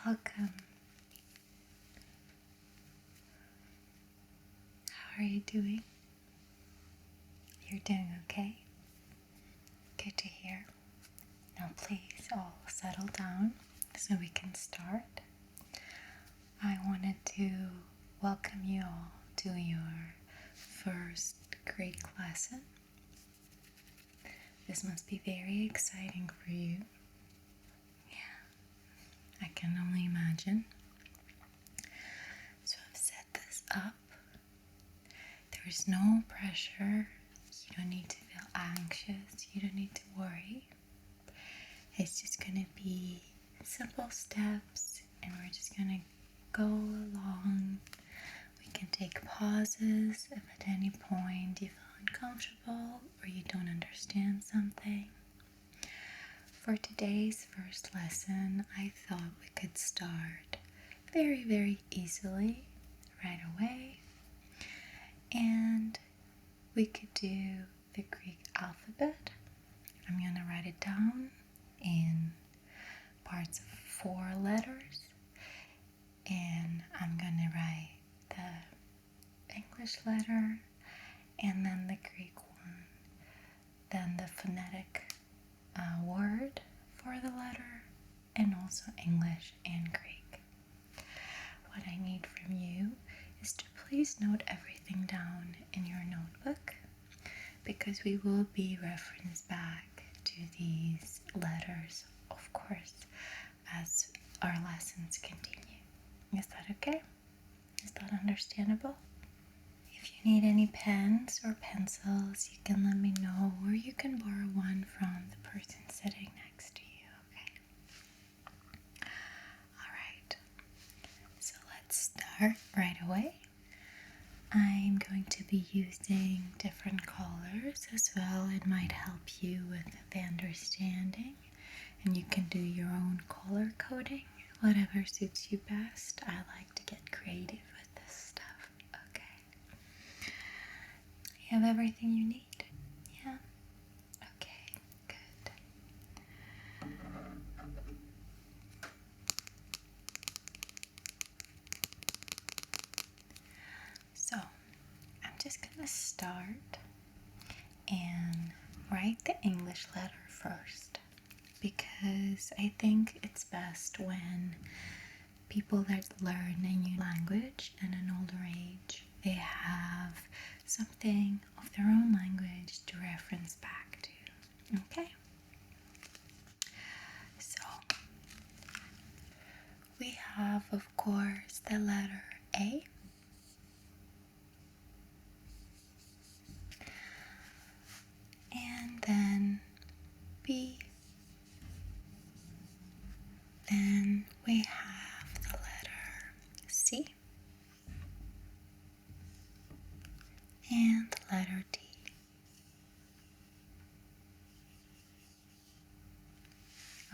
welcome. How are you doing? You're doing okay? Good to hear. Now please all settle down so we can start. I wanted to welcome you all to your first Greek lesson. This must be very exciting for you. Yeah, I can only imagine. So I've set this up. There is no pressure. You don't need to feel anxious. You don't need to worry. It's just going to be simple steps, and we're just going to go along. We can take pauses if at any point you feel uncomfortable or you don't understand something. For today's first lesson, I thought we could start very, very easily right away. And we could do the Greek alphabet. I'm going to write it down in parts of 4 letters. And I'm going to write the English letter and then the Greek one. Then the phonetic word for the letter, and also English and Greek. What I need from you is to please note everything down in your notebook, because we will be referenced back to these letters, of course, as our lessons continue. Is that okay? Is that understandable? If you need any pens or pencils, you can let me know, or you can borrow one from the person sitting next to you, okay? Alright, so let's start right away. I'm going to be using different colors as well. It might help you with the understanding, and you can do your own color coding, whatever suits you best. I like to get creative with this stuff, okay? You have everything you need? Yeah? Okay, good. So, I'm just gonna start and write the English letter first, because I think it's best when people that learn a new language at an older age, they have something of their own language to reference back to. Okay? So, we have, of course, the letter A. And then B. Then we have the letter C. And the letter D.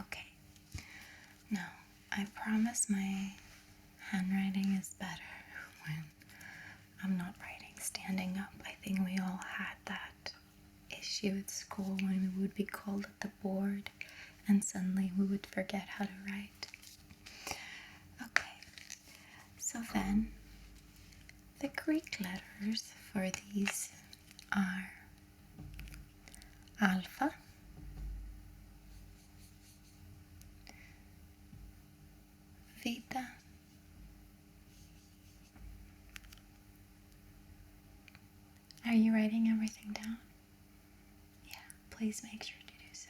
Okay. Now, I promise my handwriting is better when I'm not writing standing up. I think we all had that issue at school when we would be called at the board and suddenly we would forget how to write. Okay, so then the Greek letters for these are alpha, theta, are you writing everything down? Yeah, please make sure to do so.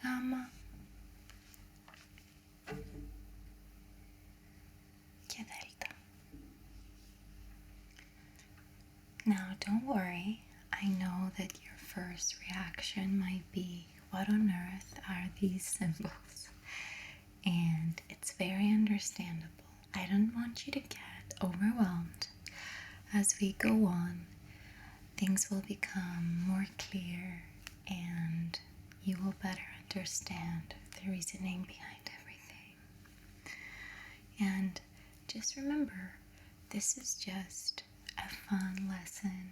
Gama, και delta. Now, don't worry. I know that your first reaction might be, what on earth are these symbols? And it's very understandable. I don't want you to get overwhelmed. As we go on, things will become more clear and you will better understand the reasoning behind everything. And just remember, this is just a fun lesson.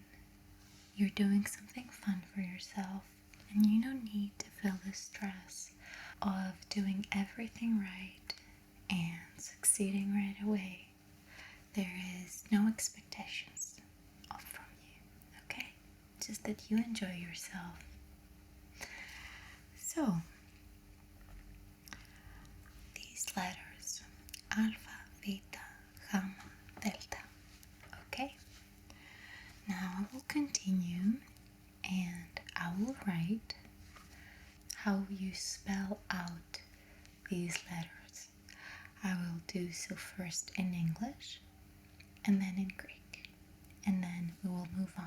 You're doing something fun for yourself, and you don't need to feel the stress of doing you enjoy yourself. So, these letters, alpha, beta, gamma, delta. Okay? Now I will continue and I will write how you spell out these letters. I will do so first in English and then in Greek, and then we will move on.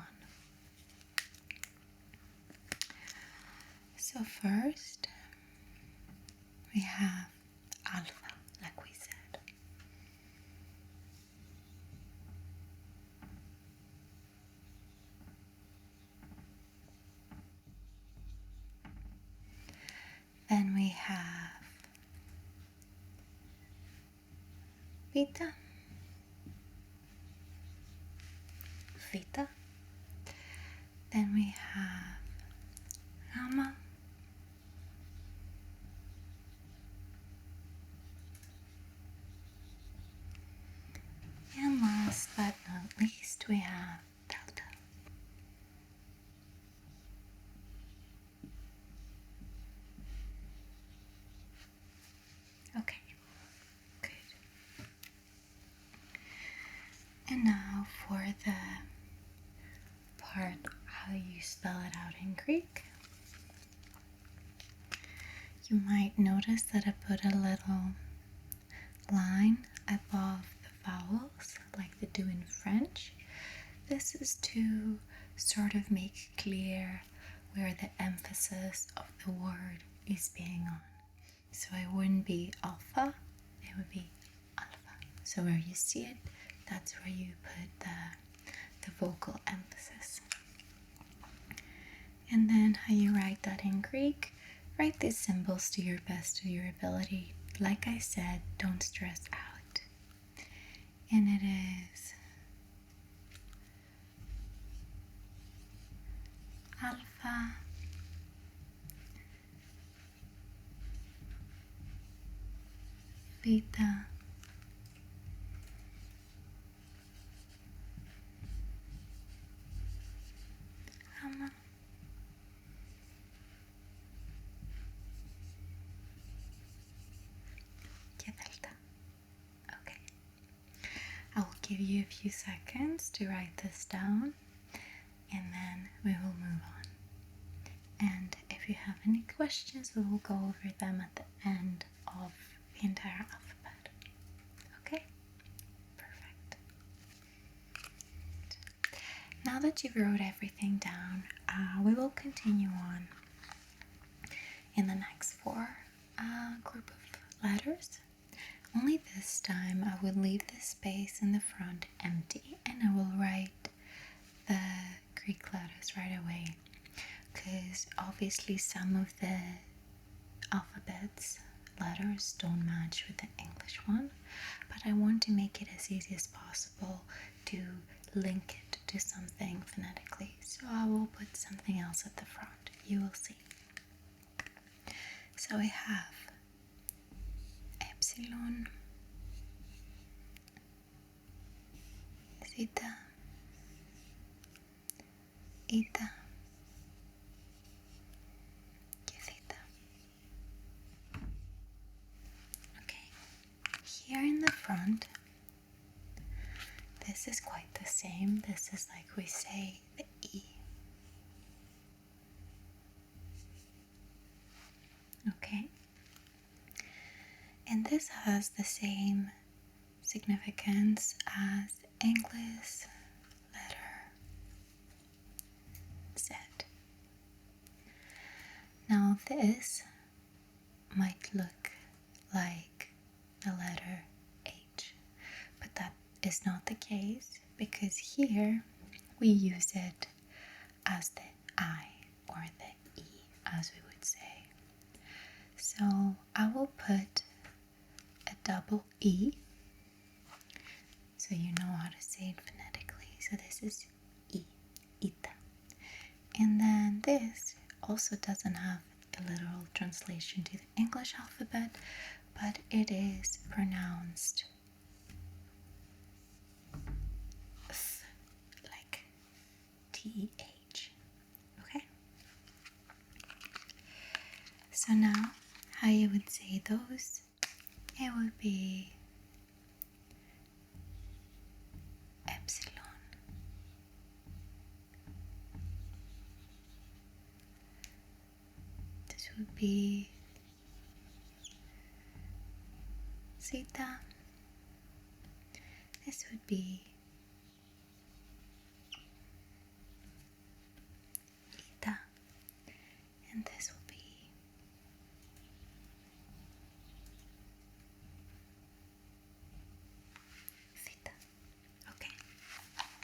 So first we have alpha, like we said. Then we have beta, theta. Then we have gamma, and last but not least we have delta. Okay, good. And now for the part how you spell it out in Greek. You might notice that I put a little line above the vowels like they do in French. This is to sort of make clear where the emphasis of the word is being on. So it wouldn't be alpha, it would be alpha. So where you see it, that's where you put the vocal emphasis. And then how you write that in Greek, write these symbols to your best of your ability. Like I said, don't stress out. And it is alpha, beta, gamma, delta. Okay. I will give you a few seconds to write this down and then we will move on. And if you have any questions, we will go over them at the end of the entire alphabet. Okay? Perfect. Now that you've wrote everything down, we will continue on in the next four group of letters. Only this time I will leave the space in the front empty and I will write the Greek letters right away, because obviously some of the alphabet's letters don't match with the English one, but I want to make it as easy as possible to link it to something phonetically, so I will put something else at the front. You will see. So I have epsilon, zeta, eta, theta. Okay, here in the front, this is quite the same. This is like we say the E. Okay, and this has the same significance as the English letter Z. Now this might look like the letter H, but that is not the case, because here we use it as the I or the E, as we would say. So I will put a double E so you know how to say it phonetically. So this is E, ita. And then this also doesn't have a literal translation to the English alphabet, but it is pronounced th, like TH. So now, how you would say those, it would be epsilon. This would be zeta. This would be eta. And this will be theta. Okay.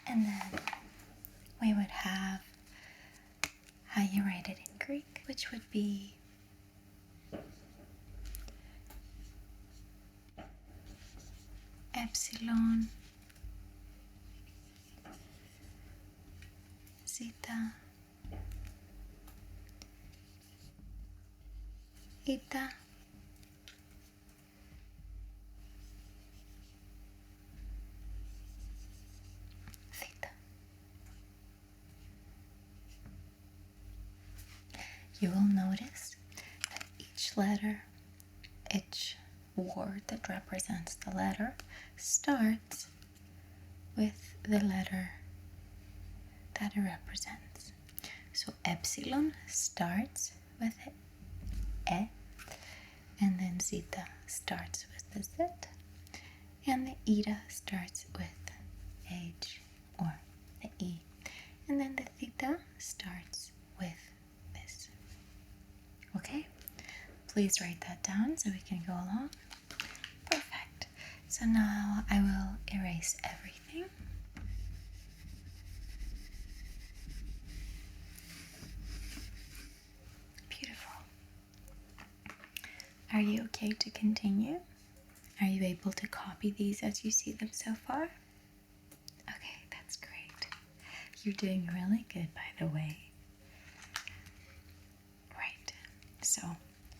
And then we would have how you write it in Greek, which would be epsilon, zeta, eta, theta. You will notice that each letter, each word that represents the letter starts with the letter that it represents. So epsilon starts with e, and then zeta starts with the z, and the eta starts with h or the e, and then the theta starts with this. Okay? Please write that down so we can go along. Perfect. So now I will erase everything. Beautiful. Are you okay to continue? Are you able to copy these as you see them so far? Okay, that's great. You're doing really good, by the way. Right. So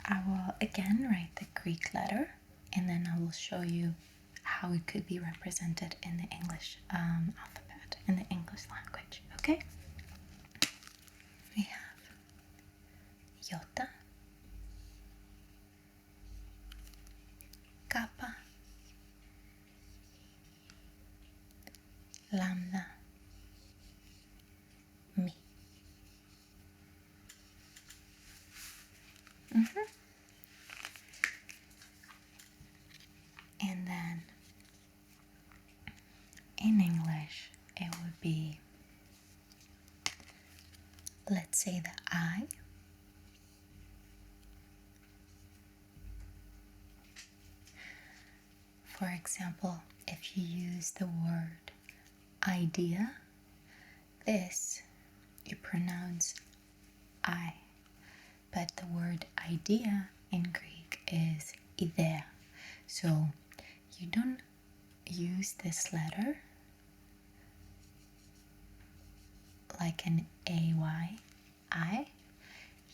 I will again write the Greek letter, and then I will show you how it could be represented in the English alphabet, in the English language. Okay? We have iota, kappa, lambda, mi. And then in English, it would be, let's say the I. For example, if you use the word idea, this you pronounce I, but the word idea in Greek is idea. So you don't use this letter like an AY, I.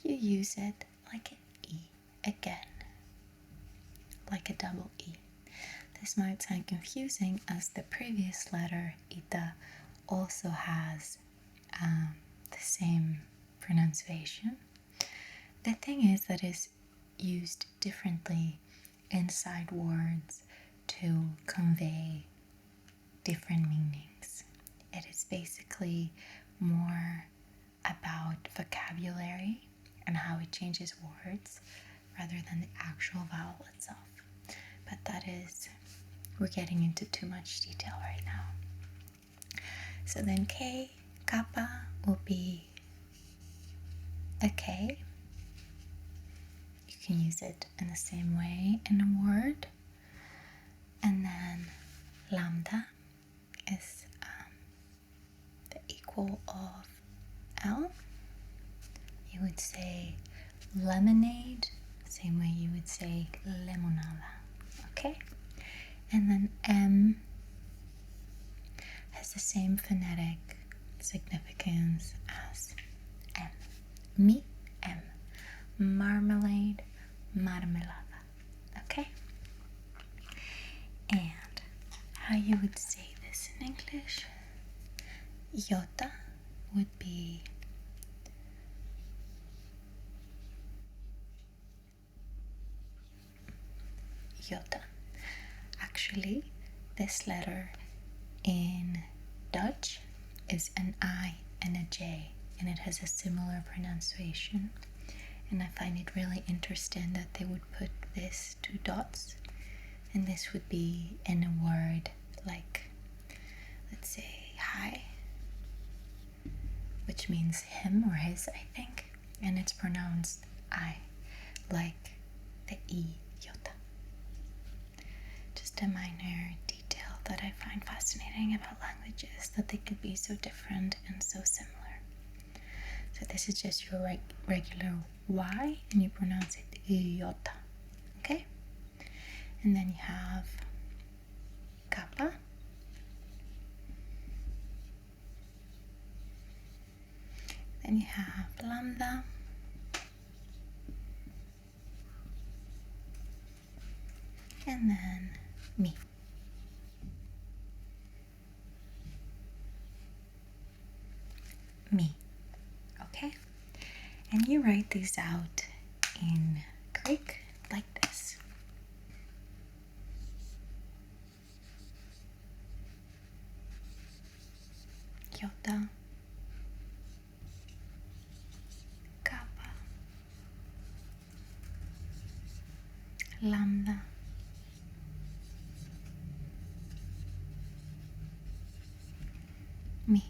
You use it like an E again, like a double E. This might sound confusing as the previous letter, ita, also has the same pronunciation. The thing is that it's used differently inside words to convey different meanings. It is basically more about vocabulary and how it changes words rather than the actual vowel itself. But that is, we're getting into too much detail right now. So then K, kappa will be a K. You can use it in the same way in a word. And then lambda is the equal of L. You would say lemonade, same way you would say limonada. Okay? And then M has the same phonetic significance as M. Mi, M. Marmalade, marmelada. Okay? And how you would say this in English? Iota would be jota. Actually, this letter in Dutch is an I and a J, and it has a similar pronunciation. And I find it really interesting that they would put this two dots, and this would be in a word like, let's say, hi, which means him or his, I think, and it's pronounced I, like the E jota. Just a minor detail that I find fascinating about languages, that they could be so different and so similar. So this is just your regular Y, and you pronounce it jota, okay? And then you have kappa, then you have lambda, and then me. Me, okay? And you write these out in Greek like this. Jota, kappa, lambda, me.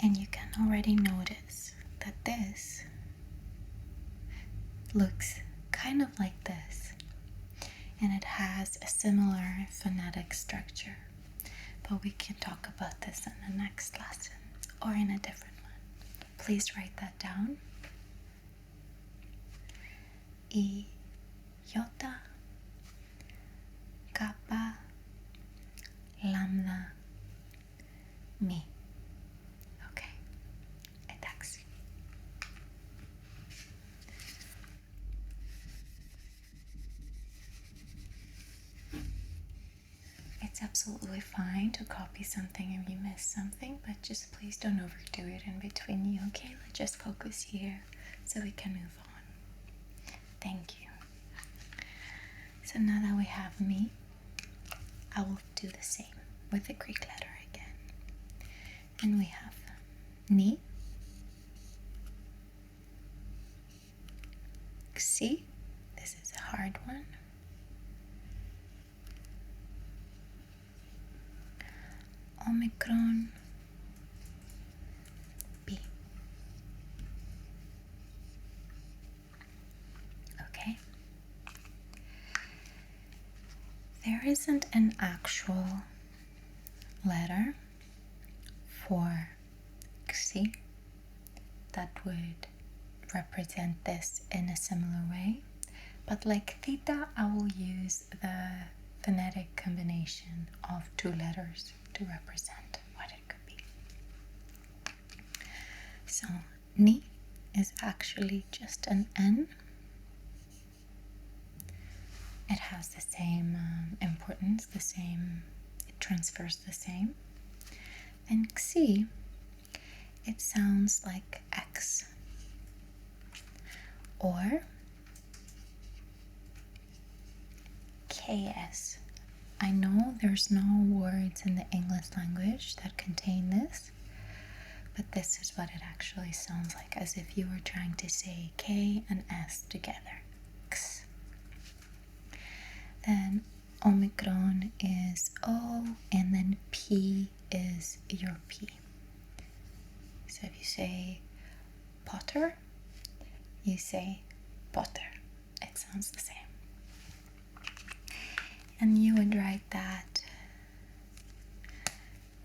And you can already notice that this looks kind of like this, and it has a similar phonetic structure, but we can talk about this in the next lesson or in a different one. Please write that down. I, jota, kappa, lambda, me. Okay, εντάξει. It's absolutely fine to copy something if you miss something, but just please don't overdo it in between you, okay? Let's just focus here so we can move on. Thank you. So now that we have me, I will do the same with the Greek letter again. And we have ni, xi, this is a hard one, omicron, b. Okay? There isn't an actual letter for xi that would represent this in a similar way, but like theta, I will use the phonetic combination of two letters to represent what it could be. So ni is actually just an N. It has the same importance, it transfers the same. And xi, it sounds like X. Or KS. I know there's no words in the English language that contain this, but this is what it actually sounds like, as if you were trying to say K and S together. X. Then omicron is O, and then P is your P. So if you say Potter, you say Potter. It sounds the same. And you would write that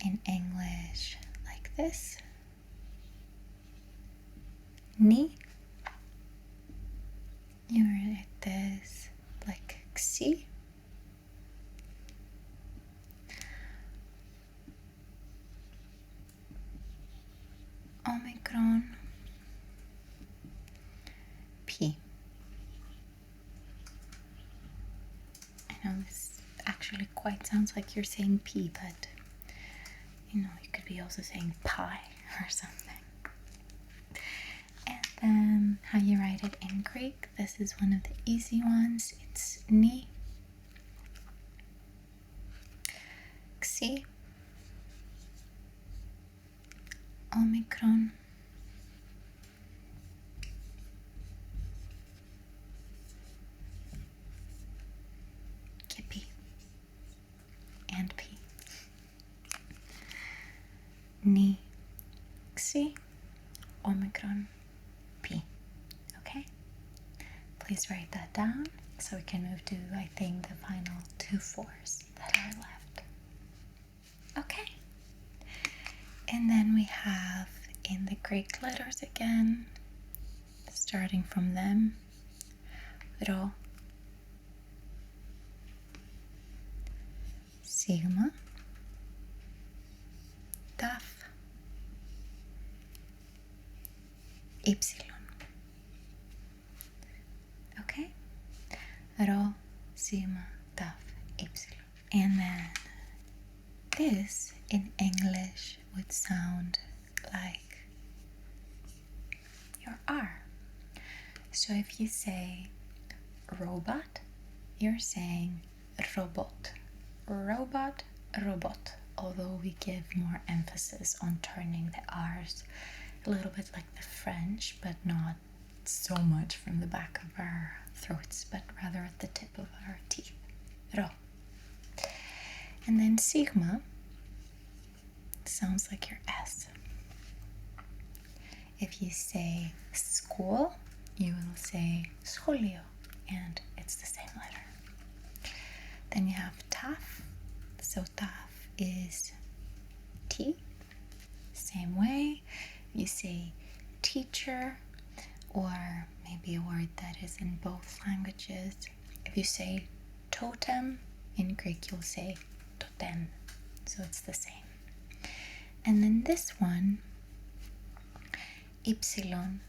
in English like this. Ni. You write this like xi. Omicron. P. I know this actually quite sounds like you're saying P, but you know, you could be also saying pie or something. And Then how you write it in Greek. This is one of the easy ones. It's ni, xi, omicron, kipi, and p. Ni, xi, omicron, p. Okay? Please write that down so we can move to, I think, the final 2 fours that are left. Okay. And then we have in the Greek letters again, starting from them, Rho, sigma, taf, epsilon. Okay? Rho, sigma, taf, epsilon. And then this in English would sound like your R. So if you say robot, you're saying robot. Robot, robot. Although we give more emphasis on turning the R's a little bit like the French, but not so much from the back of our throats, but rather at the tip of our teeth. Ro. And then sigma sounds like your S. If you say school, you will say scholio, and it's the same letter. Then you have taf. So taf is T. Same way. You say teacher, or maybe a word that is in both languages. If you say totem, in Greek you'll say totem. So it's the same. And then this one, epsilon,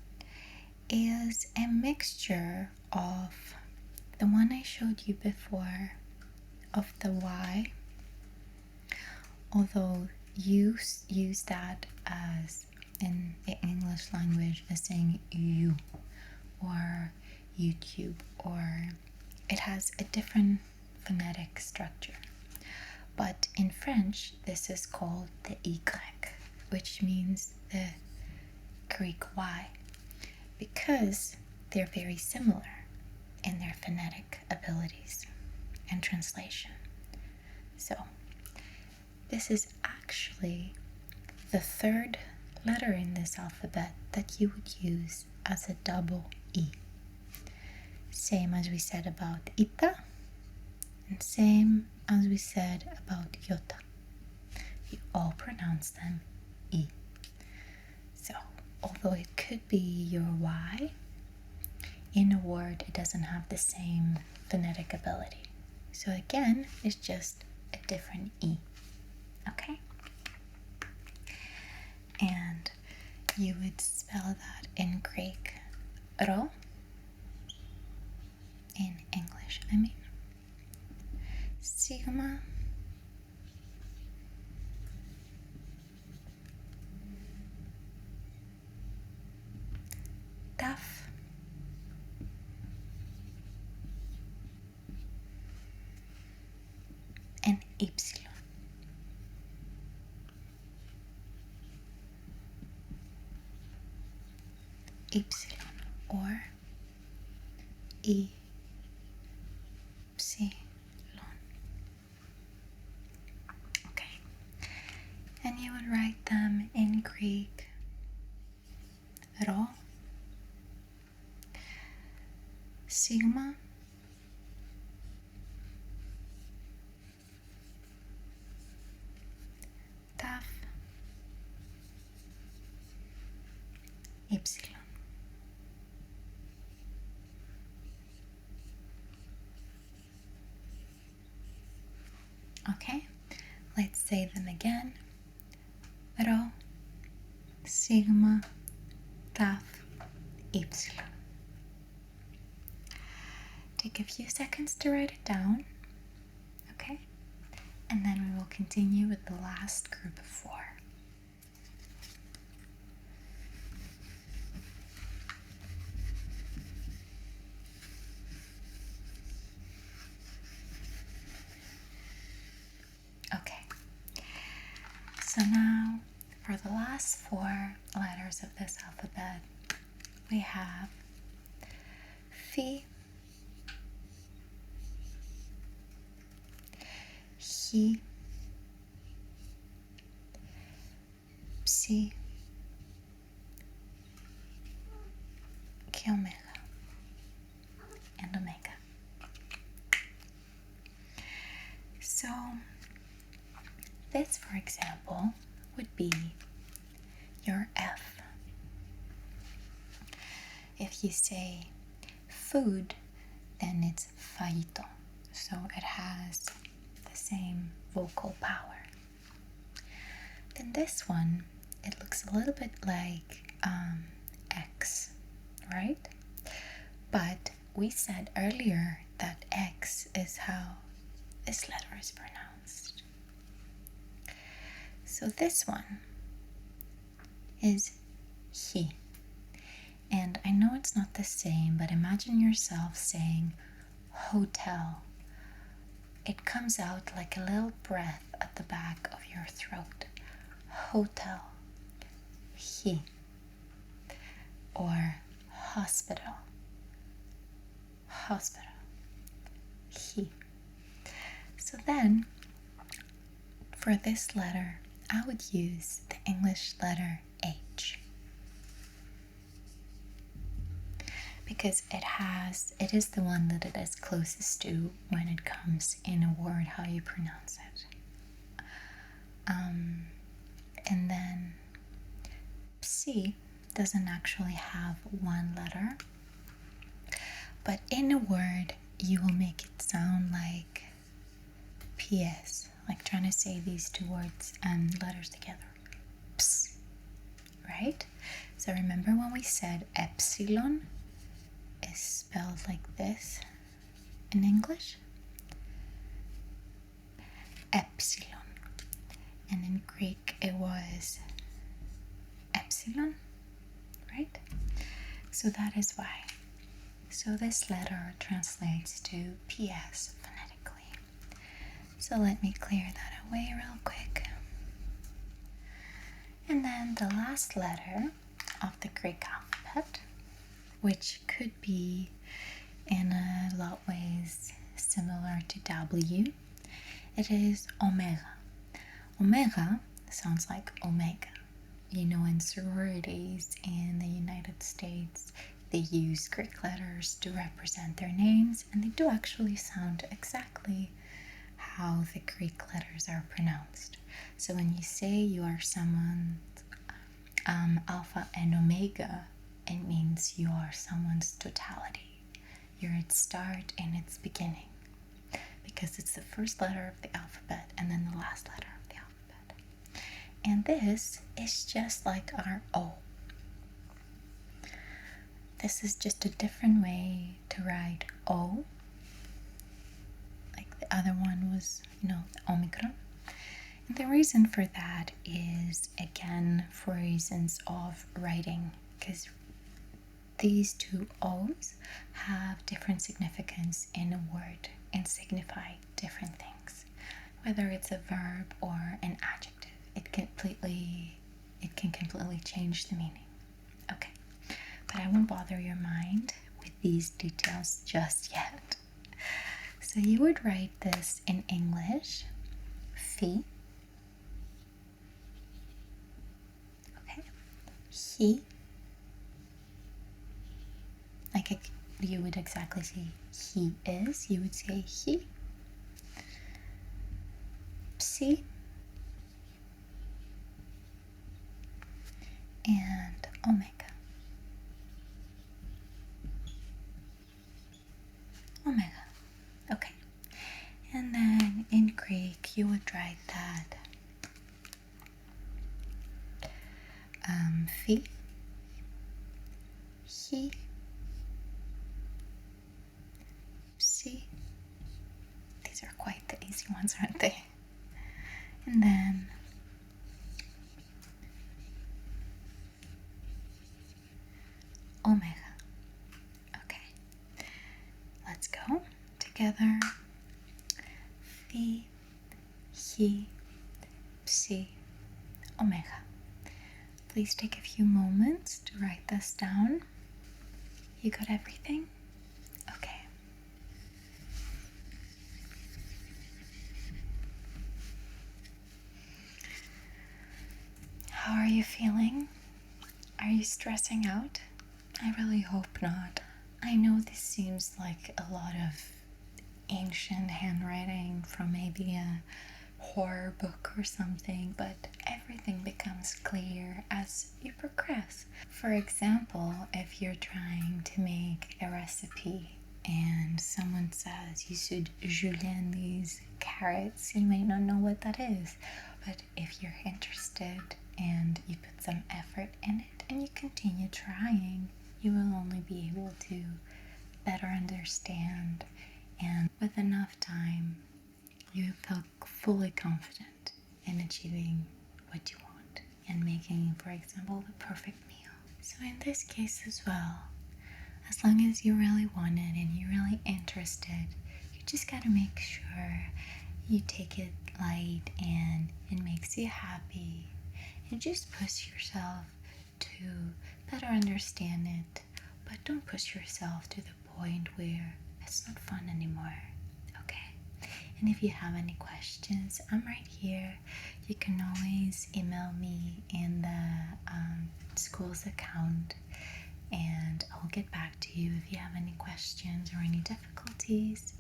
is a mixture of the one I showed you before of the Y, although you use that as in the English language as saying you or YouTube, or it has a different phonetic structure. But in French, this is called the Y, which means the Greek Y, because they're very similar in their phonetic abilities and translation. So this is actually the third letter in this alphabet that you would use as a double E. Same as we said about ita, and same as we said about iota. You all pronounce them E. So although it could be your Y, in a word it doesn't have the same phonetic ability. So again, it's just a different E. Okay? And you would spell that in Greek, ro, in English, I mean. Sigma, taf, and epsilon. Epsilon or epsilon. Okay. And you would write them in Greek, ro, sigma, taf, epsilon. Okay, let's say them again. Rho, sigma, taf, epsilon. Take a few seconds to write it down, okay? And then we will continue with the last group of 4. So now, for the last 4 letters of this alphabet, we have Fi, Hi, Psi, Ki, Omega, and Omega. So, this, for example, would be your F. If you say food, then it's faito. So it has the same vocal power. Then this one, it looks a little bit like X, right? But we said earlier that X is how this letter is pronounced. So this one is he. And I know it's not the same, but imagine yourself saying hotel. It comes out like a little breath at the back of your throat. Hotel. He. Or hospital. Hospital. He. So then, for this letter, I would use the English letter H. Because it is the one that it is closest to when it comes in a word, how you pronounce it. And then Psi doesn't actually have one letter, but in a word, you will make it sound like PS, like trying to say these 2 words and letters together. Ps, right? So remember when we said epsilon is spelled like this in English? Epsilon. And in Greek it was epsilon, right? So that is why. So this letter translates to PS phonetically. So let me clear that away real quick. And then the last letter of the Greek alphabet, which could be in a lot of ways similar to W, it is omega. Omega sounds like omega. You know, in sororities in the United States, they use Greek letters to represent their names, and they do actually sound exactly how the Greek letters are pronounced. So when you say you are someone's alpha and omega, it means you are someone's totality. You're its start and its beginning, because it's the first letter of the alphabet and then the last letter of the alphabet. And this is just like our O. This is just a different way to write O. Like the other one was, the Omicron. And the reason for that is, again, for reasons of writing, because these 2 O's have different significance in a word and signify different things. Whether it's a verb or an adjective, it can completely change the meaning. Okay, but I won't bother your mind with these details just yet. So you would write this in English, Fi. Okay, he. Like you would exactly say he is, you would say he. Psi. And omega. Omega. Okay. And then in Greek, you would write that Fi, He, Psi. These are quite the easy ones, aren't they? And then Omega. Okay. Let's go together. Fi, He, Psi, please take a few moments to write this down? You got everything? Okay. How are you feeling? Are you stressing out? I really hope not. I know this seems like a lot of ancient handwriting from maybe a horror book or something, but everything becomes clear as you progress. For example, if you're trying to make a recipe and someone says you should julienne these carrots, you may not know what that is, but if you're interested and you put some effort in it and you continue trying, you will only be able to better understand, and with enough time you feel fully confident in achieving what you want and making, for example, the perfect meal. So in this case as well, as long as you really want it and you're really interested, you just gotta make sure you take it light and it makes you happy, and just push yourself to better understand it, but don't push yourself to the point where it's not fun anymore. Okay? And if you have any questions, I'm right here. You can always email me in the school's account, and I'll get back to you if you have any questions or any difficulties,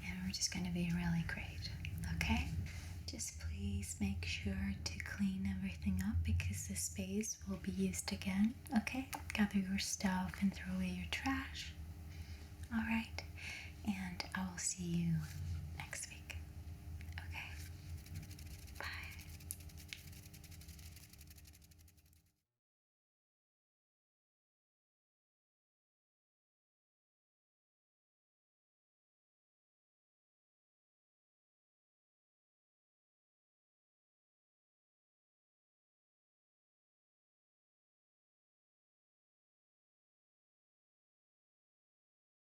and we're just going to be really great. Okay? Just please make sure to clean everything up because this space will be used again. Okay? Gather your stuff and throw away your trash. Alright? And I will see you next